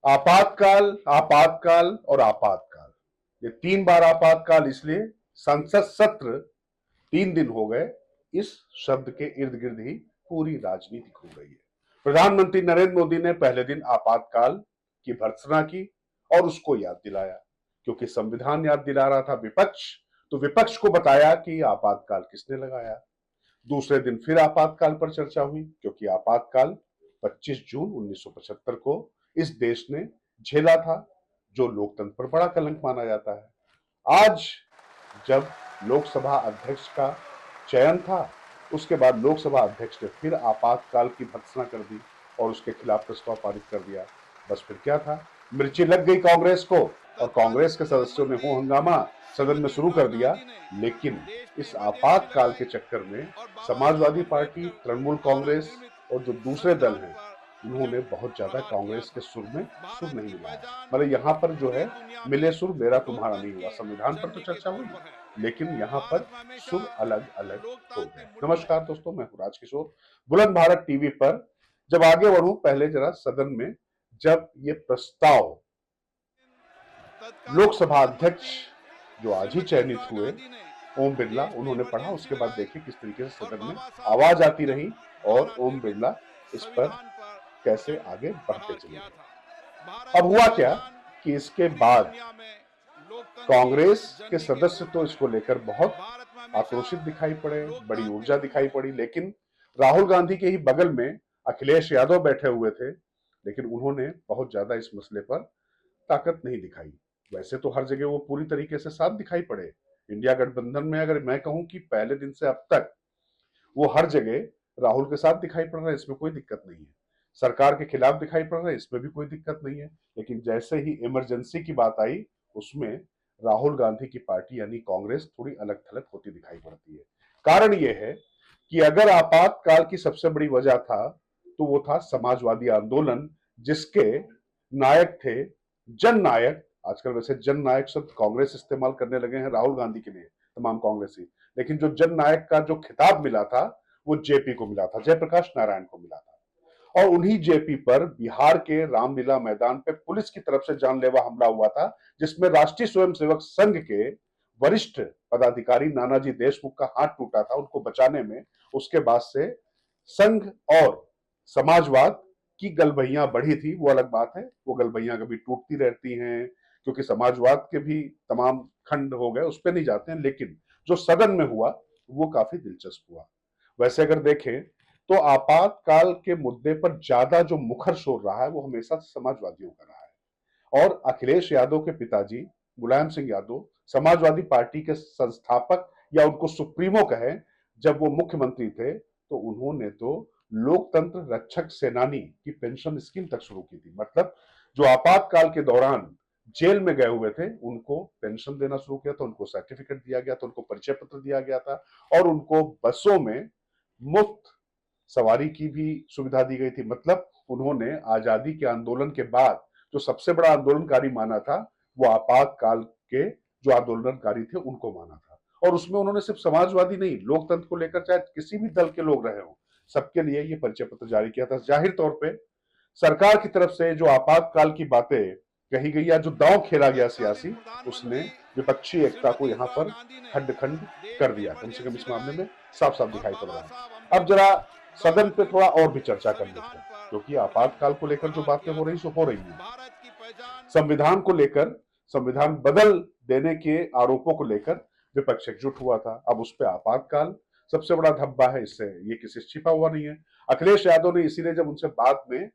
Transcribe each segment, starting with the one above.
आपातकाल, आपातकाल और आपातकाल, ये 3 बार आपातकाल, इसलिए संसद सत्र 3 दिन हो गए। इस शब्द के इर्द गिर्द ही पूरी राजनीति घूम रही है। प्रधानमंत्री नरेंद्र मोदी ने पहले दिन आपातकाल की भर्त्सना की और उसको याद दिलाया, क्योंकि संविधान याद दिला रहा था विपक्ष, तो विपक्ष को बताया कि आपातकाल किसने लगाया। दूसरे दिन फिर आपातकाल पर चर्चा हुई, क्योंकि आपातकाल 25 जून 1975 को इस देश ने झेला था, जो लोकतंत्र पर बड़ा कलंक माना जाता है। आज जब लोकसभा अध्यक्ष का चयन था, उसके बाद लोकसभा अध्यक्ष ने फिर आपातकाल की भर्त्सना कर दी और उसके खिलाफ प्रस्ताव पारित कर दिया। बस फिर क्या था, मिर्ची लग गई कांग्रेस को और कांग्रेस के सदस्यों ने हो हंगामा सदन में शुरू कर दिया। लेकिन इस आपातकाल के चक्कर में समाजवादी पार्टी, तृणमूल कांग्रेस और जो दूसरे दल हैं, उन्होंने बहुत ज्यादा कांग्रेस के सुर में सुर नहीं मिलाया। मतलब यहाँ पर जो है, मिले सुर मेरा तुम्हारा नहीं हुआ। संविधान पर तो चर्चा हुई, लेकिन यहाँ पर सुर अलग अलग हो गए। नमस्कार दोस्तों, मैं हूं राजकिशोर, बुलंद भारत टीवी पर। जब आगे बढ़ूं, पहले जरा सदन में जब ये प्रस्ताव लोकसभा अध्यक्ष जो आज ही चयनित हुए, ओम बिरला, उन्होंने पढ़ा, उसके बाद देखिए किस तरीके से सदन में आवाज आती रही और ओम बिरला इस पर कैसे आगे बढ़ते चले गए। अब हुआ क्या कि इसके बाद कांग्रेस के सदस्य तो इसको लेकर बहुत आक्रोशित दिखाई पड़े, बड़ी ऊर्जा दिखाई पड़ी, लेकिन राहुल गांधी के ही बगल में अखिलेश यादव बैठे हुए थे, लेकिन उन्होंने बहुत ज्यादा इस मसले पर ताकत नहीं दिखाई। वैसे तो हर जगह वो पूरी तरीके से साथ दिखाई पड़े। इंडिया गठबंधन में अगर मैं कहूं कि पहले दिन से अब तक वो हर जगह राहुल के साथ दिखाई पड़ रहा है, इसमें कोई दिक्कत नहीं है। सरकार के खिलाफ दिखाई पड़ रहा है, इसमें भी कोई दिक्कत नहीं है। लेकिन जैसे ही इमरजेंसी की बात आई, उसमें राहुल गांधी की पार्टी यानी कांग्रेस थोड़ी अलग थलग होती दिखाई पड़ती है। कारण यह है कि अगर आपातकाल की सबसे बड़ी वजह था, तो वो था समाजवादी आंदोलन, जिसके नायक थे जननायक। आजकल वैसे जननायक शब्द कांग्रेस इस्तेमाल करने लगे हैं राहुल गांधी के लिए, तमाम कांग्रेसी। लेकिन जो जननायक का जो खिताब मिला था, वो जेपी को मिला था, जयप्रकाश नारायण को मिला था। और उन्हीं जेपी पर बिहार के रामलीला मैदान पे पुलिस की तरफ से जानलेवा हमला हुआ था, जिसमें राष्ट्रीय स्वयंसेवक संघ के वरिष्ठ पदाधिकारी नानाजी देशमुख का हाथ टूटा था उनको बचाने में। उसके बाद से संघ और समाजवाद की गलबहियां बढ़ी थी, वो अलग बात है। वो गलबहियां कभी टूटती रहती हैं, क्योंकि समाजवाद के भी तमाम खंड हो गए, उस पर नहीं जाते हैं। लेकिन जो सदन में हुआ, वो काफी दिलचस्प हुआ। वैसे अगर देखें तो आपातकाल के मुद्दे पर ज्यादा जो मुखर शोर रहा है, वो हमेशा समाजवादियों का रहा है। और अखिलेश यादव के पिताजी मुलायम सिंह यादव समाजवादी पार्टी के संस्थापक, या उनको सुप्रीमो कहें, जब वो मुख्यमंत्री थे, तो उन्होंने तो लोकतंत्र रक्षक सेनानी की पेंशन स्कीम तक शुरू की थी। मतलब जो आपातकाल के दौरान जेल में गए हुए थे, उनको पेंशन देना शुरू किया था, उनको सर्टिफिकेट दिया गया था, उनको परिचय पत्र दिया गया था, और उनको बसों में मुफ्त सवारी की भी सुविधा दी गई थी। मतलब उन्होंने आजादी के आंदोलन के बाद जो सबसे बड़ा आंदोलनकारी माना था, वो आपातकाल के जो आंदोलनकारी थे उनको माना था। और उसमें उन्होंने सिर्फ समाजवादी नहीं, लोकतंत्र को लेकर चाहे किसी भी दल के लोग रहे हो, सबके लिए ये परिचय पत्र जारी किया था। जाहिर तौर पे सरकार की तरफ से जो आपातकाल की बातें कही गई या जो दांव खेला गया सियासी, उसने विपक्षी एकता को यहां पर खंड खंड कर दिया। कम से कम इस मामले में साफ साफ दिखाई पड़ रहा है। अब जरा सदन पे थोड़ा और भी चर्चा कर लेते हैं, क्योंकि आपातकाल को लेकर जो बातें हो रही सो हो रही है। संविधान को लेकर, संविधान बदल देने के आरोपों को लेकर विपक्ष एकजुट हुआ था। अब उस पर आपातकाल सबसे बड़ा धब्बा है, इससे ये किसी से छिपा हुआ नहीं है। अखिलेश यादव ने इसीलिए जब उनसे बाद में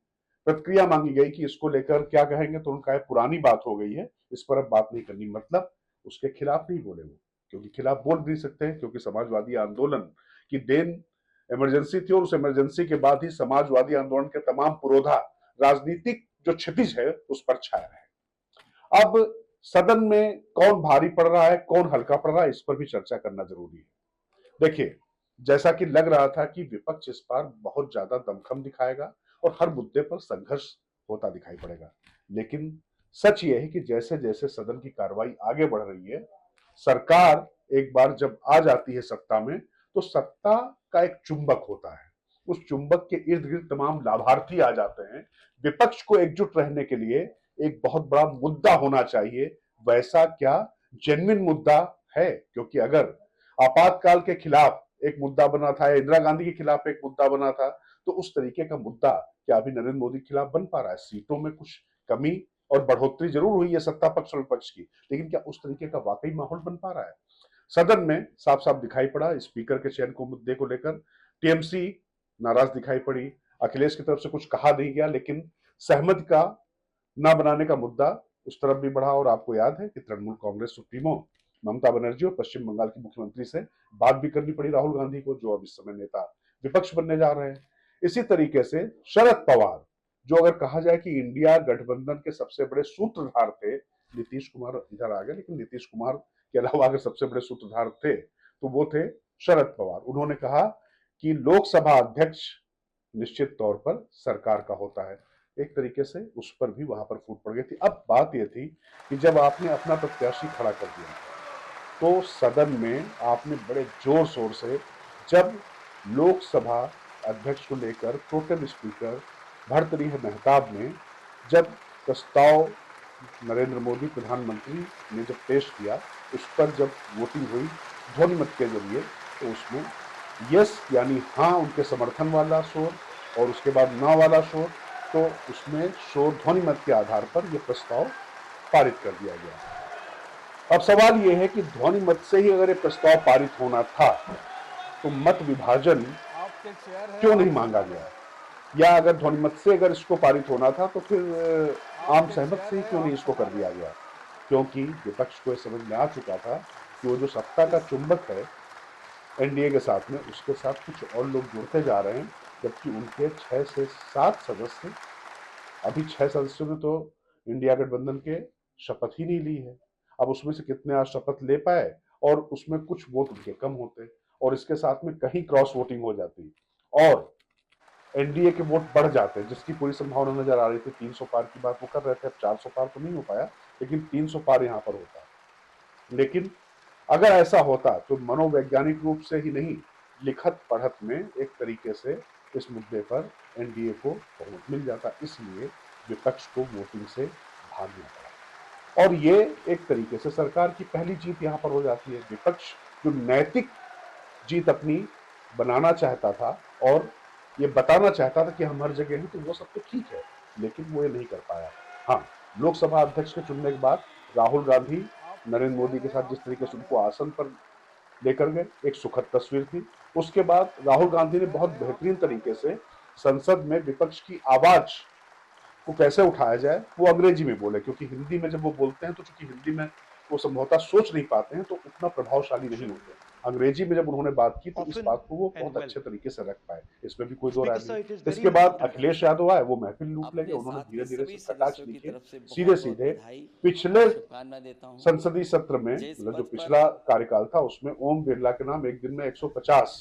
प्रतिक्रिया मांगी गई कि इसको लेकर क्या कहेंगे, तो उनका पुरानी बात हो गई है, इस पर अब बात नहीं करनी। मतलब उसके खिलाफ नहीं बोले वो, क्योंकि खिलाफ बोल नहीं सकते हैं, क्योंकि समाजवादी आंदोलन की देन इमरजेंसी थी, और उस इमरजेंसी के बाद ही समाजवादी आंदोलन के तमाम पुरोधा राजनीतिक जो क्षितिज है उस पर छाया है। अब सदन में कौन भारी पड़ रहा है, कौन हल्का पड़ रहा है, इस पर भी चर्चा करना जरूरी है। देखिए, जैसा कि लग रहा था कि विपक्ष इस बार बहुत ज्यादा दमखम दिखाएगा और हर मुद्दे पर संघर्ष होता दिखाई पड़ेगा, लेकिन सच यह है कि जैसे जैसे सदन की कार्रवाई आगे बढ़ रही है, सरकार एक बार जब आ जाती है सत्ता में, तो सत्ता का एक चुंबक होता है, उस चुंबक के इर्द गिर्द तमाम लाभार्थी आ जाते हैं। विपक्ष को एकजुट रहने के लिए एक बहुत बड़ा मुद्दा होना चाहिए। वैसा क्या जेन्युइन मुद्दा है? क्योंकि अगर आपातकाल के खिलाफ एक मुद्दा बना था, इंदिरा गांधी के खिलाफ एक मुद्दा बना था, तो उस तरीके का मुद्दा क्या अभी नरेंद्र मोदी के खिलाफ बन पा रहा है? सीटों में कुछ कमी और बढ़ोतरी जरूर हुई है सत्ता पक्ष और विपक्ष की, लेकिन क्या उस तरीके का वाकई माहौल बन पा रहा है? सदन में साफ साफ दिखाई पड़ा स्पीकर के चयन को मुद्दे को लेकर टीएमसी नाराज दिखाई पड़ी। अखिलेश की तरफ से कुछ कहा नहीं गया, लेकिन सहमति का ना बनाने का मुद्दा उस तरफ भी बढ़ा। और आपको याद है कि तृणमूल कांग्रेस सुप्रीमो ममता बनर्जी और पश्चिम बंगाल की मुख्यमंत्री से बात भी करनी पड़ी राहुल गांधी को, जो अब इस समय नेता विपक्ष बनने जा रहे हैं। इसी तरीके से शरद पवार, जो अगर कहा जाए कि इंडिया गठबंधन के सबसे बड़े सूत्रधार थे, नीतीश कुमार इधर आ गए, लेकिन नीतीश कुमार के अलावा अगर सबसे बड़े सूत्रधार थे तो वो थे शरद पवार। उन्होंने कहा कि लोकसभा अध्यक्ष निश्चित तौर पर सरकार का होता है। एक तरीके से उस पर भी वहां पर फूट पड़ गई थी। अब बात यह थी कि जब आपने अपना प्रत्याशी खड़ा कर दिया तो सदन में आपने बड़े जोर शोर से, जब लोकसभा अध्यक्ष को लेकर प्रोटेम स्पीकर भर्तृहरि मेहताब ने जब प्रस्ताव नरेंद्र मोदी प्रधानमंत्री ने जब पेश किया, उस पर जब वोटिंग हुई ध्वनिमत के जरिए, तो उसमें यस यानी हाँ उनके समर्थन वाला शोर और उसके बाद ना वाला शोर, तो उसमें शोर ध्वनिमत के आधार पर यह प्रस्ताव पारित कर दिया गया। अब सवाल यह है कि ध्वनिमत से ही अगर यह प्रस्ताव पारित होना था तो मत विभाजन क्यों नहीं मांगा गया? या अगर ध्वनिमत से अगर इसको पारित होना था तो फिर आम सहमत से ही क्यों नहीं इसको कर दिया गया? क्योंकि विपक्ष को यह समझ में आ चुका था कि वो जो सत्ता का चुंबक है एनडीए के साथ में, उसके साथ कुछ और लोग जुड़ते जा रहे हैं, जबकि उनके 6 से 7 सदस्य, अभी 6 सदस्यों ने तो इंडिया गठबंधन के शपथ ही नहीं ली है। अब उसमें से कितने आज शपथ ले पाए, और उसमें कुछ वोट उनके कम होते और इसके साथ में कहीं क्रॉस वोटिंग हो जाती और एनडीए के वोट बढ़ जाते हैं, जिसकी पूरी संभावना नजर आ रही थी। 300 पार की बात वो कर रहे थे, अब 400 पार तो नहीं हो पाया, लेकिन 300 पार यहां पर होता। लेकिन अगर ऐसा होता तो मनोवैज्ञानिक रूप से ही नहीं, लिखत पढ़त में एक तरीके से इस मुद्दे पर एनडीए को बहुमत मिल जाता। इसलिए विपक्ष को वोटिंग से भागना पड़ा और ये एक तरीके से सरकार की पहली जीत यहां पर हो जाती है। विपक्ष जो नैतिक जीत अपनी बनाना चाहता था और ये बताना चाहता था कि हम हर जगह हैं, तो वो सब तो ठीक है, लेकिन वो ये नहीं कर पाया। हाँ, लोकसभा अध्यक्ष के चुनने के बाद राहुल गांधी नरेंद्र मोदी के साथ जिस तरीके से उनको आसन पर लेकर गए, एक सुखद तस्वीर थी। उसके बाद राहुल गांधी ने बहुत बेहतरीन तरीके से संसद में विपक्ष की आवाज को कैसे उठाया जाए वो अंग्रेजी में बोले, क्योंकि हिंदी में जब वो बोलते हैं तो चूंकि हिंदी में वो संभवतः सोच नहीं पाते हैं तो उतना प्रभावशाली नहीं होते। अंग्रेजी में जब उन्होंने बात की तो इस बात को वो बहुत अच्छे तरीके से रख पाए, इसमें भी कोई दो राय नहीं। इसके बाद अखिलेश यादव आए, वो महफिल लूट ले गए। अपने उन्होंने साथ धीरे के धीरे सभी से कटाक्ष सदस्यों की लिखे, तरफ से सीधे बहुत-बहुत सीधे बधाई पिछले और शुभकामना देता हूँ। संसदीय सत्र में, जिस मतलब जो पद पर पिछला कार्यकाल था उसमें ओम बिरला के नाम एक दिन में 150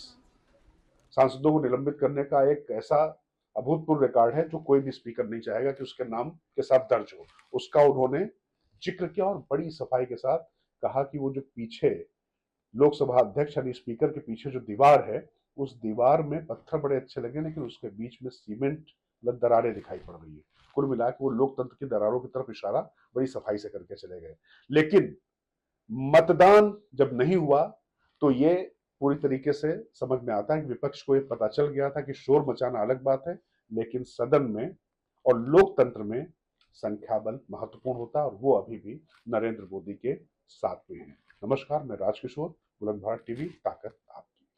सांसदों को निलंबित करने का एक ऐसा अभूतपूर्व रिकॉर्ड है जो कोई भी स्पीकर नहीं चाहेगा कि उसके नाम के साथ दर्ज हो। उसका उन्होंने जिक्र किया और बड़ी सफाई के साथ कहा कि वो जो पीछे लोकसभा अध्यक्ष यानी स्पीकर के पीछे जो दीवार है, उस दीवार में पत्थर बड़े अच्छे लगे, लेकिन उसके बीच में सीमेंट मतलब दरारें दिखाई पड़ रही है। कुल मिला के वो लोकतंत्र की दरारों की तरफ इशारा बड़ी सफाई से करके चले गए। लेकिन मतदान जब नहीं हुआ तो ये पूरी तरीके से समझ में आता है कि विपक्ष को ये पता चल गया था कि शोर मचाना अलग बात है, लेकिन सदन में और लोकतंत्र में संख्या बल महत्वपूर्ण होता है और वो अभी भी नरेंद्र मोदी के साथ में है। नमस्कार, मैं राजकिशोर, बुलंद भारत टीवी, ताकत आप।